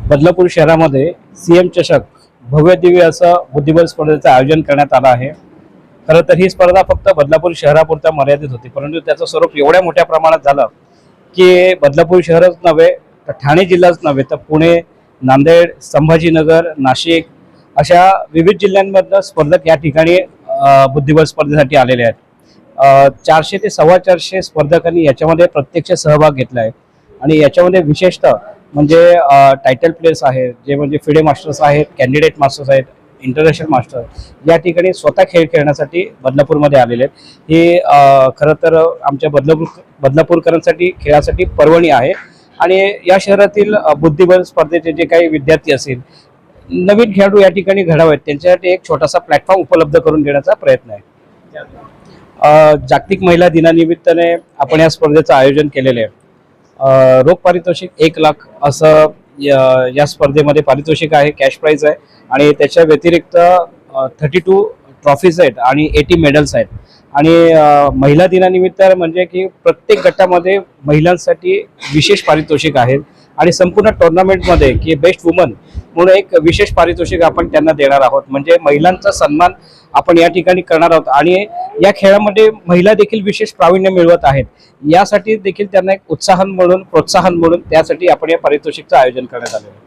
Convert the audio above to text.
बदलापूर शहरामध्ये सीएम चषक भव्य दिव्य असं बुद्धिबळ स्पर्धेचं आयोजन करण्यात आलं आहे। खरं तर ही स्पर्धा फक्त बदलापूर शहरापुरता मर्यादित होती, परंतु त्याचं स्वरूप एवढ्या मोठ्या प्रमाणात झालं की बदलापूर शहरच नव्हे तर ठाणे जिल्हाच नव्हे तर पुणे, नांदेड, संभाजीनगर, नाशिक अशा विविध जिल्ह्यांमधनं स्पर्धक या ठिकाणी बुद्धिबळ स्पर्धेसाठी आलेले आहेत। 400 ते 450 स्पर्धकांनी याच्यामध्ये प्रत्यक्ष सहभाग घेतला आहे आणि याच्यामध्ये विशेषतः म्हणजे टायटल प्लेयर्स आहेत, जे म्हणजे फिडे मास्टर्स आहेत, कॅन्डिडेट मास्टर्स आहेत, इंटरनॅशनल मास्टर या ठिकाणी स्वतः खेळ खेळण्यासाठी बदलापूरमध्ये आलेले आहेत। हे खरं तर आमच्या बदलापूरकरांसाठी खेळासाठी पर्वणी आहे आणि या शहरातील बुद्धिबळ स्पर्धेचे जे काही विद्यार्थी असतील, नवीन खेळाडू या ठिकाणी घडावेत त्यांच्यासाठी एक छोटासा प्लॅटफॉर्म उपलब्ध करून देण्याचा प्रयत्न आहे। जागतिक महिला दिनानिमित्ताने आपण या स्पर्धेचं आयोजन केलेलं आहे। रोख पारितोषिक 1 लाख असं या स्पर्धेमध्ये पारितोषिक आहे, कॅश प्राइज आहे आणि त्याच्या व्यतिरिक्त 32 ट्रॉफीज आहेत आणि 80 मेडल्स आहेत। आणि महिला दिनानिमित्त म्हणजे की प्रत्येक गटामध्ये महिलांसाठी विशेष पारितोषिक आहेत आणि संपूर्ण टुर्नामेंटमध्ये की बेस्ट वुमन म्हणून एक विशेष पारितोषिक आपण त्यांना देणार आहोत। म्हणजे महिलांचा सन्मान आपण या ठिकाणी करणार आहोत आणि या खेळामध्ये महिला देखील विशेष प्रावीण्य मिळवत आहेत, यासाठी देखील त्यांना एक प्रोत्साहन म्हणून त्यासाठी आपण या पारितोषिकचं आयोजन करण्यात आले आहे।